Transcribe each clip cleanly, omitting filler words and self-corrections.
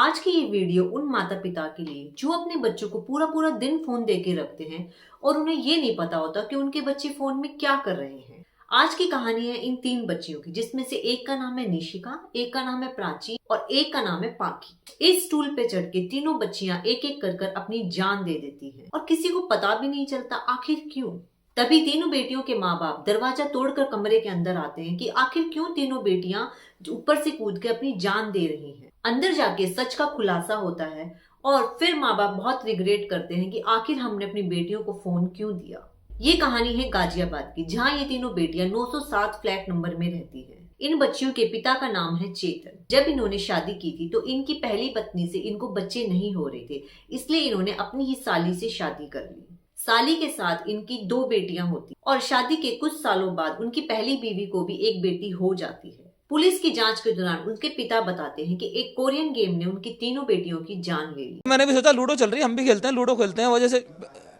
आज की ये वीडियो उन माता पिता के लिए जो अपने बच्चों को पूरा पूरा दिन फोन दे के रखते हैं और उन्हें ये नहीं पता होता कि उनके बच्चे फोन में क्या कर रहे हैं। आज की कहानी है इन 3 बच्चियों की, जिसमें से एक का नाम है निशिका, एक का नाम है प्राची और एक का नाम है पाखी। इस स्टूल पे चढ़ के तीनों बच्चियां एक एक कर अपनी जान दे देती हैं और किसी को पता भी नहीं चलता आखिर क्यों। तभी तीनों बेटियों के माँ बाप दरवाजा तोड़कर कमरे के अंदर आते हैं कि आखिर क्यों तीनों बेटियां ऊपर से कूद के अपनी जान दे रही हैं। अंदर जाके सच का खुलासा होता है और फिर माँ बाप बहुत रिग्रेट करते हैं कि आखिर हमने अपनी बेटियों को फोन क्यों दिया। ये कहानी है गाजियाबाद की, जहाँ ये तीनों बेटियां 907 फ्लैट नंबर में रहती हैं। इन बच्चियों के पिता का नाम है चेतन। जब इन्होंने शादी की थी तो इनकी पहली पत्नी से इनको बच्चे नहीं हो रहे थे, इसलिए इन्होंने अपनी ही साली से शादी कर ली। साली के साथ इनकी 2 बेटियां होती और शादी के कुछ सालों बाद उनकी पहली बीवी को भी एक बेटी हो जाती है। पुलिस की जांच के दौरान उनके पिता बताते हैं कि एक कोरियन गेम ने उनकी तीनों बेटियों की जान ले ली। मैंने भी सोचा लूडो चल रही है, हम भी खेलते हैं, लूडो खेलते हैं, वजह से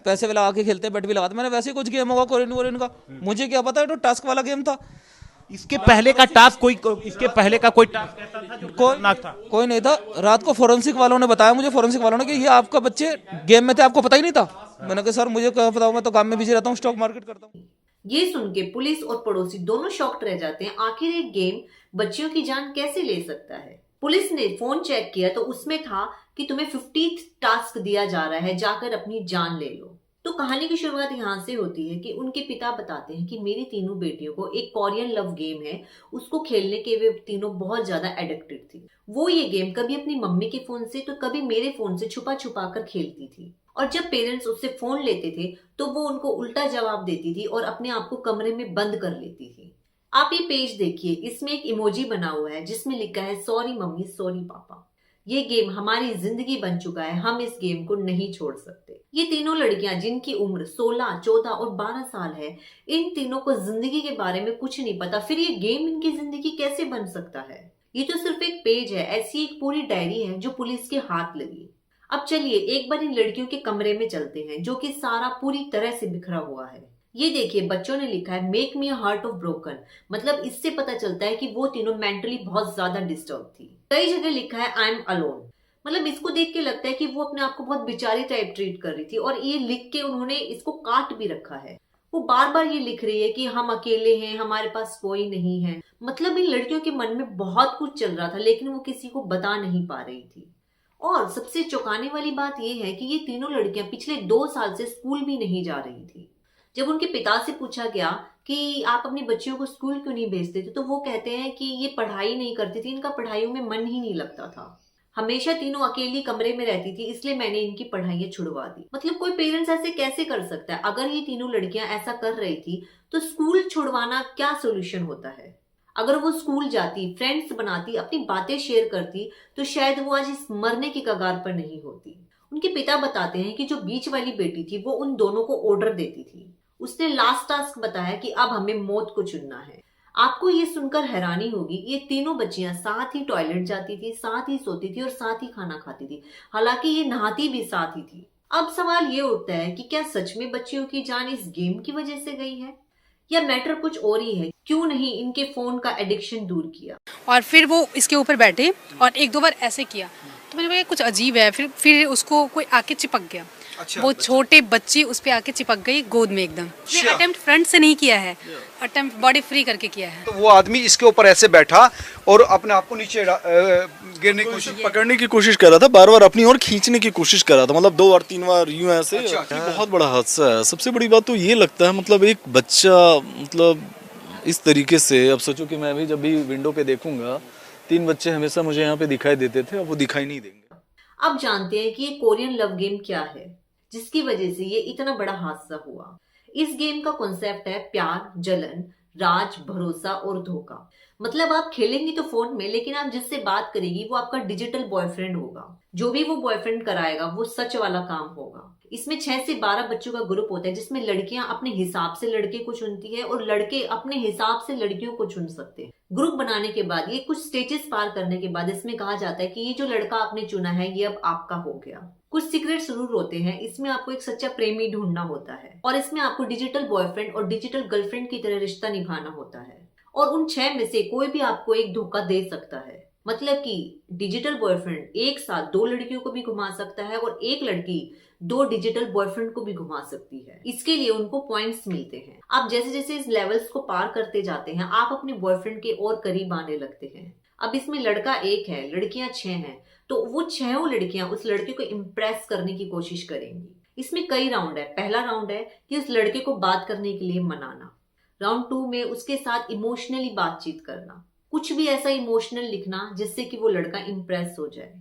पैसे भी लगा के खेलते हैं, बेट भी लगाते। मैंने वैसे ही कुछ गेम होगा कोरियन का, मुझे क्या पता, तो टास्क वाला गेम था। इसके पहले का टास्क कोई टास्क ऐसा था जो खतरनाक था? कोई नहीं था। रात को फोरेंसिक वालों ने बताया मुझे, फोरेंसिक वालों ने कि ये आपका बच्चे गेम में थे, आपको पता ही नहीं था। मैंने कहा सर मुझे क्या पता, मैं तो काम में बिजी रहता हूँ, स्टॉक मार्केट करता हूँ। ये सुन के पुलिस और पड़ोसी दोनों शॉक्ड रह जाते हैं। आखिर एक गेम बच्चियों की जान कैसे ले सकता है। पुलिस ने फोन चेक किया तो उसमें था कि तुम्हें 50th टास्क दिया जा रहा है, जाकर अपनी जान ले लो। तो कहानी की शुरुआत यहाँ से होती है कि उनके पिता बताते हैं कि मेरी तीनों बेटियों को एक कोरियन लव गेम है, उसको खेलने के वे तीनों बहुत ज्यादा एडिक्टेड थी। वो ये गेम कभी अपनी मम्मी के फोन से तो कभी मेरे फोन से छुपा छुपा कर खेलती थी, और जब पेरेंट्स उससे फोन लेते थे तो वो उनको उल्टा जवाब देती थी और अपने आप को कमरे में बंद कर लेती थी। आप ये पेज देखिए, इसमें एक इमोजी बना हुआ है जिसमें लिखा है सॉरी मम्मी सॉरी पापा। ये गेम हमारी जिंदगी बन चुका है, हम इस गेम को नहीं छोड़ सकते। ये तीनों लड़कियां जिनकी उम्र 16, 14 और 12 साल है, इन तीनों को जिंदगी के बारे में कुछ नहीं पता, फिर ये गेम इनकी जिंदगी कैसे बन सकता है। ये तो सिर्फ एक पेज है, ऐसी एक पूरी डायरी है जो पुलिस के हाथ लगी। अब चलिए एक बार इन लड़कियों के कमरे में चलते हैं, जो कि सारा पूरी तरह से बिखरा हुआ है। ये देखिए, बच्चों ने लिखा है make me a heart of broken, मतलब इससे पता चलता है कि वो तीनों मेंटली बहुत ज्यादा डिस्टर्ब थी। कई जगह लिखा है आई एम अलोन, मतलब इसको देख के लगता है कि वो अपने आप को बहुत बेचारी टाइप ट्रीट कर रही थी, और ये लिख के उन्होंने इसको काट भी रखा है। वो बार बार ये लिख रही है कि हम अकेले हैं, हमारे पास कोई नहीं है। मतलब इन लड़कियों के मन में बहुत कुछ चल रहा था, लेकिन वो किसी को बता नहीं पा रही थी। और सबसे चौंकाने वाली बात यह है कि ये तीनों लड़कियां पिछले 2 साल से स्कूल भी नहीं जा रही थी। जब उनके पिता से पूछा गया कि आप अपनी बच्चियों को स्कूल क्यों नहीं भेजते थे, तो वो कहते हैं कि ये पढ़ाई नहीं करती थी, इनका पढ़ाइयों में मन ही नहीं लगता था। हमेशा तीनों अकेली कमरे में रहती थी, इसलिए मैंने इनकी पढ़ाइयां छुड़वा दी। मतलब कोई पेरेंट्स ऐसे कैसे कर सकता है? अगर ये तीनों लड़कियां ऐसा कर रही थी तो स्कूल छुड़वाना क्या सोल्यूशन होता है? अगर वो स्कूल जाती, फ्रेंड्स बनाती, अपनी बातें शेयर करती, तो शायद वो आज इस मरने की कगार पर नहीं होती। उनके पिता बताते हैं कि जो बीच वाली बेटी थी वो उन दोनों को ऑर्डर देती थी। उसने लास्ट टास्क बताया कि अब हमें मौत को चुनना है। आपको ये सुनकर हैरानी होगी, ये तीनों बच्चियां साथ ही टॉयलेट जाती थी, साथ ही सोती थी और साथ ही खाना खाती थी। हालांकि ये नहाती भी साथ ही थी। अब सवाल ये उठता है कि क्या सच में बच्चियों की जान इस गेम की वजह से गई है, या मैटर कुछ और ही है? क्यों नहीं इनके फोन का एडिक्शन दूर किया? और फिर वो इसके ऊपर बैठे और 1-2 बार ऐसे किया, तो मैंने बोला कुछ अजीब है। फिर उसको कोई आके चिपक गया। वो छोटे बच्ची उस पे आके चिपक गई गोद में एकदम। अटेम्प्ट फ्रंट से नहीं किया है, अटेम्प्ट बॉडी फ्री करके किया है। तो वो आदमी इसके ऊपर ऐसे बैठा और अपने आप को नीचे गिरने की कोशिश, पकड़ने की कोशिश कर रहा था, बार बार अपनी ओर खींचने की कोशिश कर रहा था, मतलब 2 और 3 बार यूं ऐसे। अच्छा। बहुत बड़ा हादसा है। सबसे बड़ी बात तो ये लगता है, मतलब एक बच्चा, मतलब इस तरीके से, अब सोचो कि मैं भी जब भी विंडो पे देखूंगा, 3 बच्चे हमेशा मुझे यहाँ पे दिखाई देते थे, अब वो दिखाई नहीं देंगे। अब जानते हैं कि ये कोरियन लव गेम क्या है, जिसकी वजह से ये इतना बड़ा हादसा हुआ। इस गेम का कॉन्सेप्ट है प्यार, जलन, राज, भरोसा और धोखा। मतलब आप खेलेंगी तो फोन में, लेकिन आप जिससे बात करेगी वो आपका डिजिटल बॉयफ्रेंड होगा। जो भी वो बॉयफ्रेंड कराएगा वो सच वाला काम होगा। इसमें 6 से 12 बच्चों का ग्रुप होता है, जिसमें लड़कियां अपने हिसाब से लड़के को चुनती है और लड़के अपने हिसाब से लड़कियों को चुन सकते हैं। ग्रुप बनाने के बाद, ये कुछ स्टेजेस पार करने के बाद, इसमें कहा जाता है कि ये जो लड़का आपने चुना है ये अब आपका हो गया। कुछ सीक्रेट जरूर होते हैं, इसमें आपको एक सच्चा प्रेमी ढूंढना होता है, और इसमें आपको डिजिटल बॉयफ्रेंड और डिजिटल गर्लफ्रेंड की तरह रिश्ता निभाना होता है। और उन 6 में से कोई भी आपको एक धोखा दे सकता है। मतलब कि डिजिटल बॉयफ्रेंड एक साथ 2 लड़कियों को भी घुमा सकता है और एक लड़की 2 डिजिटल बॉयफ्रेंड को भी घुमा सकती है। इसके लिए उनको पॉइंट्स मिलते हैं। आप जैसे जैसे इस लेवल्स को पार करते जाते हैं, आप अपने बॉयफ्रेंड के और करीब आने लगते हैं। अब इसमें लड़का 1 है, लड़कियां 6 हैं, तो वो 6 लड़कियां उस लड़के को इम्प्रेस करने की कोशिश करेंगी। इसमें कई राउंड है। पहला राउंड है कि उस लड़के को बात करने के लिए मनाना। राउंड 2 में उसके साथ इमोशनली बातचीत करना, कुछ भी ऐसा इमोशनल लिखना जिससे कि वो लड़का इम्प्रेस हो जाए।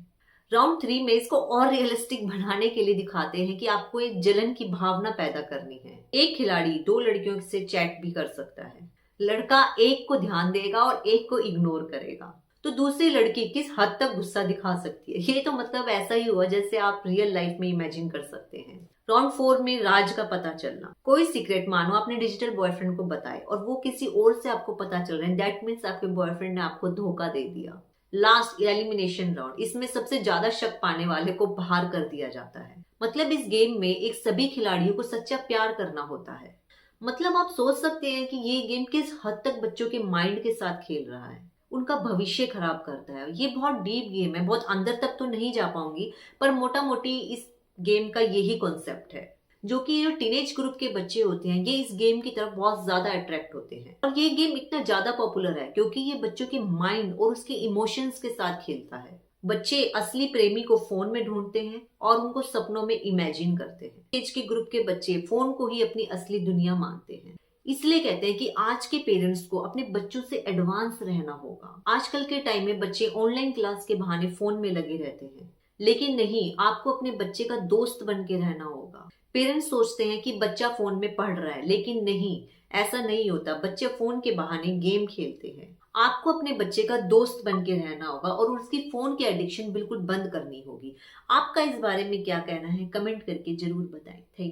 राउंड 3 में इसको और रियलिस्टिक बनाने के लिए दिखाते हैं कि आपको एक जलन की भावना पैदा करनी है। एक खिलाड़ी 2 लड़कियों से चैट भी कर सकता है। लड़का एक को ध्यान देगा और एक को इग्नोर करेगा, तो दूसरी लड़की किस हद तक गुस्सा दिखा सकती है। ये तो मतलब ऐसा ही हुआ जैसे आप रियल लाइफ में इमेजिन कर सकते हैं। राउंड 4 में राज का पता चलना। कोई सीक्रेट मानो अपने डिजिटल बॉयफ्रेंड को बताए और वो किसी और से आपको पता चल रहा है, दैट मीन्स आपके बॉयफ्रेंड ने आपको धोखा दे दिया। लास्ट एलिमिनेशन राउंड, इसमें सबसे ज्यादा शक पाने वाले को बाहर कर दिया जाता है। मतलब इस गेम में एक सभी खिलाड़ियों को सच्चा प्यार करना होता है। मतलब आप सोच सकते हैं कि ये गेम किस हद तक बच्चों के माइंड के साथ खेल रहा है, उनका भविष्य खराब करता है। ये बहुत डीप गेम है, बहुत अंदर तक तो नहीं जा पाऊंगी, पर मोटा मोटी इस गेम का यही कॉन्सेप्ट है, जो कि जो टीनेज ग्रुप के बच्चे होते हैं ये इस गेम की तरफ बहुत ज्यादा अट्रैक्ट होते हैं। और ये गेम इतना ज्यादा पॉपुलर है क्योंकि ये बच्चों के माइंड और उसके इमोशंस के साथ खेलता है। बच्चे असली प्रेमी को फोन में ढूंढते हैं और उनको सपनों में इमेजिन करते हैं। एज के ग्रुप के बच्चे फोन को ही अपनी असली दुनिया मानते हैं। इसलिए कहते हैं कि आज के पेरेंट्स को अपने बच्चों से एडवांस रहना होगा। आजकल के टाइम में बच्चे ऑनलाइन क्लास के बहाने फोन में लगे रहते हैं, लेकिन नहीं, आपको अपने बच्चे का दोस्त बन के रहना होगा। पेरेंट्स सोचते हैं कि बच्चा फोन में पढ़ रहा है, लेकिन नहीं, ऐसा नहीं होता। बच्चे फोन के बहाने गेम खेलते हैं। आपको अपने बच्चे का दोस्त बन के रहना होगा और उसकी फोन की एडिक्शन बिल्कुल बंद करनी होगी। आपका इस बारे में क्या कहना है, कमेंट करके जरूर बताएं। Thank you.